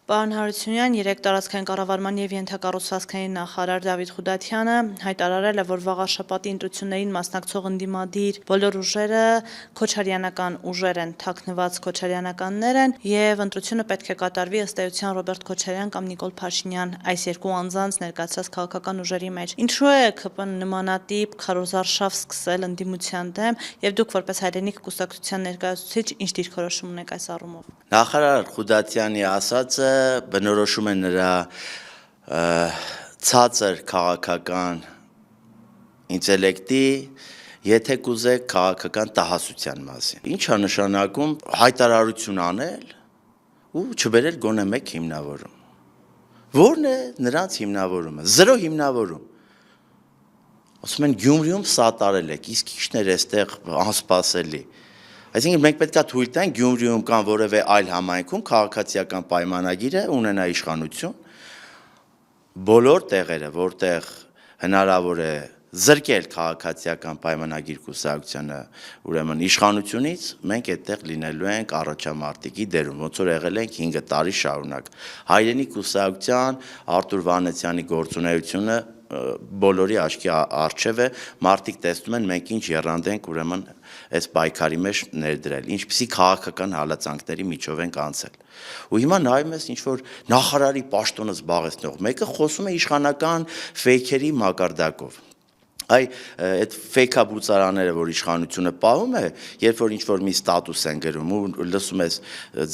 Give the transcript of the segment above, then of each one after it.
Պարոն Հարությունյան, երեկ տարածքային կառավարման և ենթակառուցվածքային նախարար Դավիթ Խուդատյանը հայտարարել է, որ վաղաշաբաթի ընտրություններին մասնակցող ընդդիմադիր բոլոր ուժերը քոչարյանական ուժեր են, թաքնված քոչարյանականներ են և ընտրությունը պետք է կատարվի ըստ էության Ռոբերտ Քոչարյան կամ Նիկոլ Փաշինյան այս երկու անձանց ներկայացրած քաղաքական ուժերի մեջ։ Ինչու է ԿՊ-ն նմանատիպ քարոզարշավ սկսել ընդդիմության դեմ և դուք որպես Հայրենիք կուսակցության ներկայացուցիչ ինչ դիրքորոշում ունեք այս առումով։ Նախարար Խուդատյանի ասածը բնորոշում է նրա ցածր քաղաքական ինտելեկտի, եթե կուզեք քաղաքական տհասության մասին։ Ինչ է նշանակում հայտարարություն անել ու չբերել գոնե մեկ հիմնավորում։ Որն է նրանց հիմնավորումը։ Զրո հիմնավորում։ Ասում են Գյումրիում սատարել եք, իսկ ի՞նչն էր այստեղ անսպասելի։ Այսինքն մենք պետք է թույլ տանք Գյումրիում կամ որևէ այլ համայնքում քաղաքացիական պայմանագիրը ունենա իշխանություն, բոլոր տեղերը, որտեղ հնարավոր է զրկել քաղաքացիական պայմանագիր կուսակցությանը, ուրեմն իշխանությունից, մենք այդտեղ լինելու ենք առաջամարտիկի դերում, ոնց որ եղել ենք 5 տարի շարունակ։ Հայրենիք կուսակցության Արտուր Վանեցյանի գործունեությունը բոլորի աչքի առջև է, մարդիկ տեսնում են մենք ինչ եռանդ ենք ուրեմն այս պայքարի մեջ ներդրել, ինչպիսի քաղաքական հալածանքների միջով ենք անցել։ Ու հիմա նայում ես ինչ որ նախարարի պաշտոնը զբաղեցնող մեկը խոսում է իշխանական ֆեյքերի մակարդակով։ Այդ ֆեյքաբուծարանները, որ իշխանությունը պահում է, երբ որ ինչ-որ մի ստատուս են գրում ու լսում ես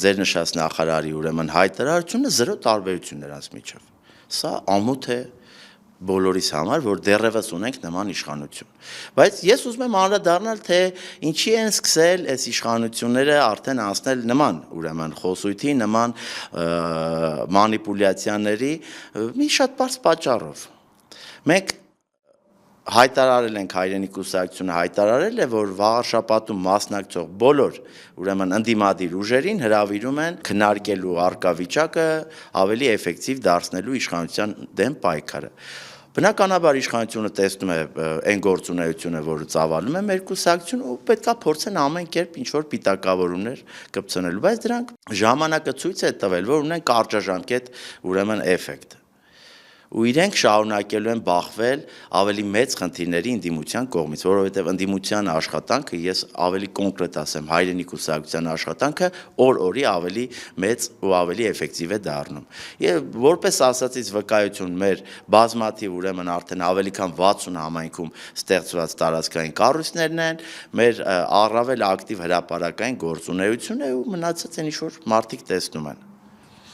ձեր նշած նախարարի ուրեմն հայտարարությունը, զրո տարբերություն նրանց միջև։ Սա ամոթ է բոլորիս համար, որ դեռևս ունենք նման իշխանություն։ Բայց ես ուզում եմ անդրադառնալ, թե ինչի են սկսել այս իշխանությունները արդեն անցնել նման, ուրեմն խոսույթի, նման մանիպուլյացիաների մի շատ բարձ պատճառով։ Մենք հայտարարել ենք Հայրենիք կուսակցությունը հայտարարել է, որ վաղաշաբաթում մասնակցող բոլոր ուրեմն ընդդիմադիր ուժերին հրավիրում են քննարկելու առկա վիճակը ավելի էֆեկտիվ դարձնելու իշխանության դեմ պայքարը։ Բնականաբար իշխանությունը տեսնում է այն գործունեությունը, որը ծավալում է մեր կուսակցությունը ու պետքա փորձեն ամեն կերպ ինչ-որ պիտակավորումներ կպցնելու, բայց դրանք ժամանակը ցույց է տվել, որ ունեն կարճաժամկետ ուրեմն էֆեկտ։ Ու իրենք շարունակելու են բախվել ավելի մեծ խնդիրների ընդդիմության կողմից, որովհետև ընդդիմության աշխատանքը, ես ավելի կոնկրետ ասեմ, Հայրենիք կուսակցության աշխատանքը օր-օրի ավելի մեծ ու ավելի էֆեկտիվ է դառնում։ Եվ որպես ասացից վկայություն մեր բազմաթիվ ուրեմն արդեն ավելի քան 60 համայնքում ստեղծված տարածքային կառույցներն են, մեր առավել ակտիվ հրապարակային գործունեություն է ու մնացած են ինչ-որ մարդիկ տեսնում են։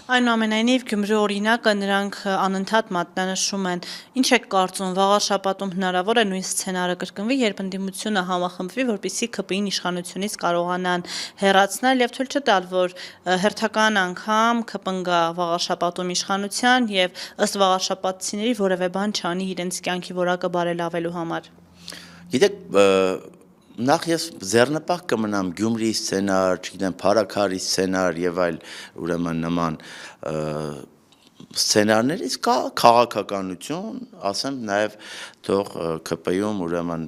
Այնուամենայնիվ Գյումրի օրինակը նրանք անընդհատ մատնանշում են։ Ինչ եք կարծում, վաղաշաբաթում հնարավոր է նույն սցենարը կրկնվի, երբ ընդդիմությունը համախմբվի, որպեսզի ԿՊ-ին իշխանությունից կարողանան հեռացնել եւ թույլ չտալ, որ հերթական անգամ ԿՊ-ն գա վաղաշաբաթում իշխանության եւ ըստ վաղաշաբաթցիների որևէ բան չանի իրենց կյանքի որակը բարելավելու համար։ Գիտեք, նախ ես ձեռնպահ կմնամ Գյումրիի սցենար, չգիտեմ, Փարաքարի սցենար եւ այլ ուրեմն նման սցենարներից կա քաղաքականություն, ասեմ նաեւ թող ԿՊ-ում ուրեմն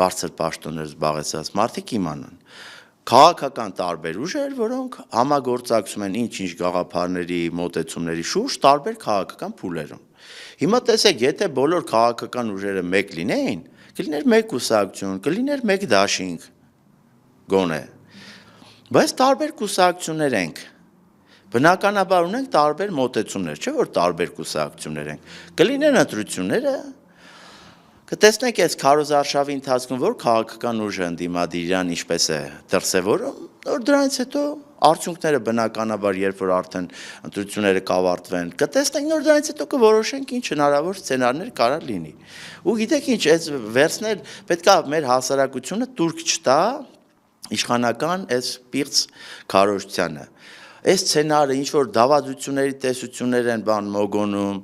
բարձր պաշտոններ զբաղեցած մարդիկ իմանան։ Քաղաքական տարբեր ուժեր, որոնք համագործակցում են ինչ-ինչ գաղափարների, մոտեցումների շուրջ տարբեր քաղաքական փուլերում։ Հիմա տեսեք, եթե բոլոր քաղաքական ուժերը մեկ լինեին, կլիներ մեկ կուսակցություն, կլիներ մեկ դաշինք, գոնե, բայց տարբեր կուսակցություններ ենք, բնականաբար ունենք տարբեր մոտեցումներ, չէ՞ որ տարբեր կուսակցություններ ենք, կլինեն ընտրությունները, կտեսնեք այս քարոզարշավի ընթացքում, որ քաղաքական ուժը ընդդիմադիրան ինչպես է դրսևորում, որ դրանից հետո արդյունքները բնականաբար, երբ որ արդեն ընտրությունները կավարտվեն, կտեսնենք, որ դրանից հետո կորոշենք ինչ հնարավոր սցենարներ կարող լինի։ Ու գիտեք ինչ, այս վերցնել պետքա մեր հասարակությունը տուրք չտա իշխանական այս պիղծ քարոզչությանը։ Այս սցենարը ինչ որ դավադրությունների տեսություններ են բան մոգոնում,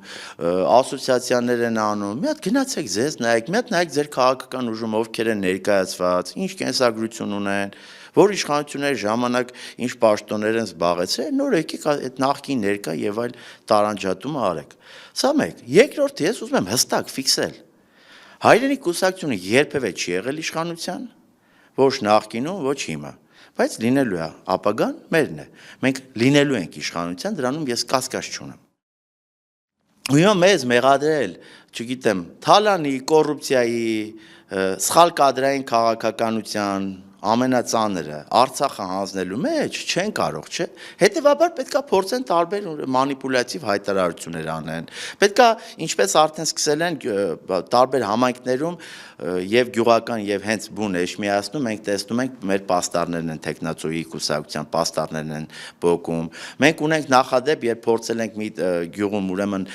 ասոցիացիաներ են անում։ Մի հատ գնացեք ձեզ նայեք, մի հատ նայեք ձեր քաղաքական ուժում ովքեր են ներկայացված, ինչ կենսագրություն ունեն, որ իշխանությունների ժամանակ ինչ պաշտոններ են զբաղեցրել, նոր եկեք այդ նախկին ներկա եւ այլ տարանջատումը արեք։ Սա մեկ։ Երկրորդը ես ուզում եմ հստակ ֆիքսել։ Հայրենիք կուսակցությունը երբևէ չի եղել իշխանության, ոչ նախկինում, ոչ հիմա։ բայց լինելու է, ապագան մերն է։ Մենք լինելու ենք իշխանության, դրանում ես կասկած չունեմ։ Ու հիմա մեզ մեղադրել, չգիտեմ, թալանի, կոռուպցիայի, սխալ կադրային քաղաքականության ամենածանրը Արցախը հանձնելու մեջ չեն կարող, չէ՞։ Հետևաբար պետքա փորձեն տարբեր մանիպուլյատիվ հայտարարություններ անեն։ Պետքա, ինչպես արդեն սկսել են տարբեր համայնքներում եւ գյուղական եւ հենց բուն էշմիածնում, մենք տեսնում ենք մեր պաստառներն են տեխնացուի կուսակցության պաստառներն են բոկում։ Մենք ունենք նախադեպ, երբ փորձել ենք մի գյուղում ուրեմն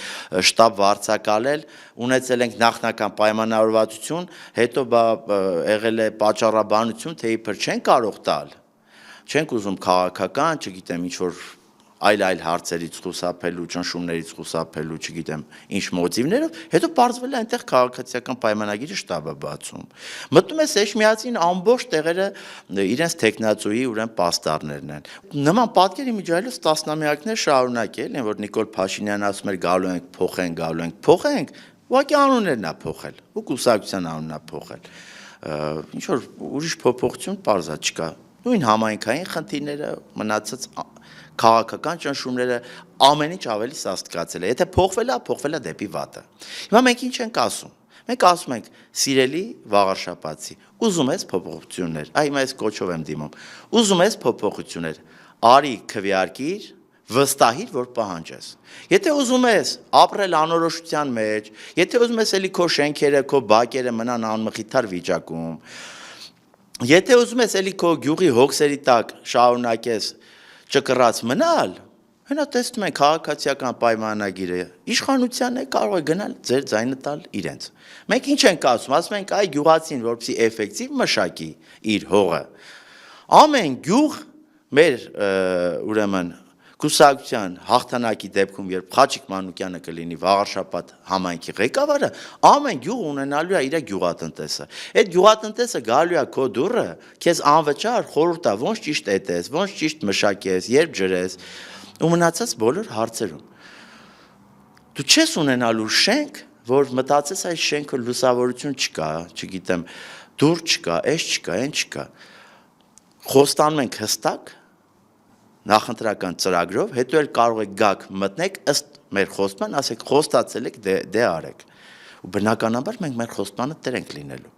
շտաբ վարձակալել, ունեցել ենք նախնական պայմանավորվածություն, հետո եղել է պատճառաբանություն, թե իբր չեն կարող տալ, չենք ուզում քաղաքական, չգիտեմ, ինչ-որ այլ հարցերից խուսափելու, ճնշումներից խուսափելու, չգիտեմ, ինչ մոտիվներով, հետո պարզվել է այնտեղ քաղաքացիական պայմանագիրը շտաբը բացում։ Մտնում է Էշմիածին ամբողջ տեղերը իրենց տեխնացուի ուրեմն պաստառներն են։ Նման պատկերի միջայլոց տասնամյակներ շարունակել են, որ Նիկոլ Փաշինյանն ասում էր գալու ենք, փոխենք, ուղղակի անուններն է փոխել, ու կուսակցության անունն է փոխել։ Ինչ որ ուրիշ փոփոխություն պարզա չկա։ Նույն համայնքային խնդիրները, մնացած քաղաքական ճնշումները ամեն ինչ ավելի սաստկացել է։ Եթե փոխվել է դեպի վատը։ Հիմա մենք ինչ ենք ասում։ Մենք ասում ենք՝ սիրելի վաղարշապացի, ուզում ես փոփոխություններ, հիմա ես կոչով եմ դիմում։ Ուզում ես փոփոխություններ, արի քվեարկիր, վստահիր, որ պահանջես։ Եթե ուզում ես ապրել անորոշության մեջ, եթե ուզում ես էլի քո շենքերը, քո բակերը մնան անմխիթար վիճակում, եթե ուզում ես էլի քո գյուղի հոգսերի տակ շարունակես ճկռած մնալ, հենա տեսնում են քաղաքացիական պայմանագիրը, իշխանությանն է կարող է գնալ ձեր ձայնը տալ իրենց։ Մենք ինչ ենք ասում ենք այ գյուղացին, որպեսզի էֆեկտիվ մշակի իր հողը։ Ամեն գյուղ մեր ուրեմն կուսակցության հաղթանակի դեպքում, երբ Խաչիկ Մանուկյանը կլինի վաղարշապատ համայնքի ղեկավարը, ամեն գյուղ ունենալու է իր գյուղատնտեսը։ Այդ գյուղատնտեսը գալու է քո դուռը, քեզ անվճար խորհուրդ տա, ոնց ճիշտ էտես, ոնց ճիշտ մշակես, երբ ջրես, ու մնացած բոլոր հարցերում։ Դու չես ունենալու շենք, որ մտածես այս շենքը լուսավորություն չկա, չգիտեմ, դուռ չկա, էս չկա, այն չկա։ Խոստանում ենք հստակ նախընտրական ծրագրով, հետո էլ կարող եք գաք մտնեք ըստ մեր խոստման, ասեք խոստացել եք դե արեք։ Ու բնականաբար մենք մեր խոստմանը տեր ենք լինելու։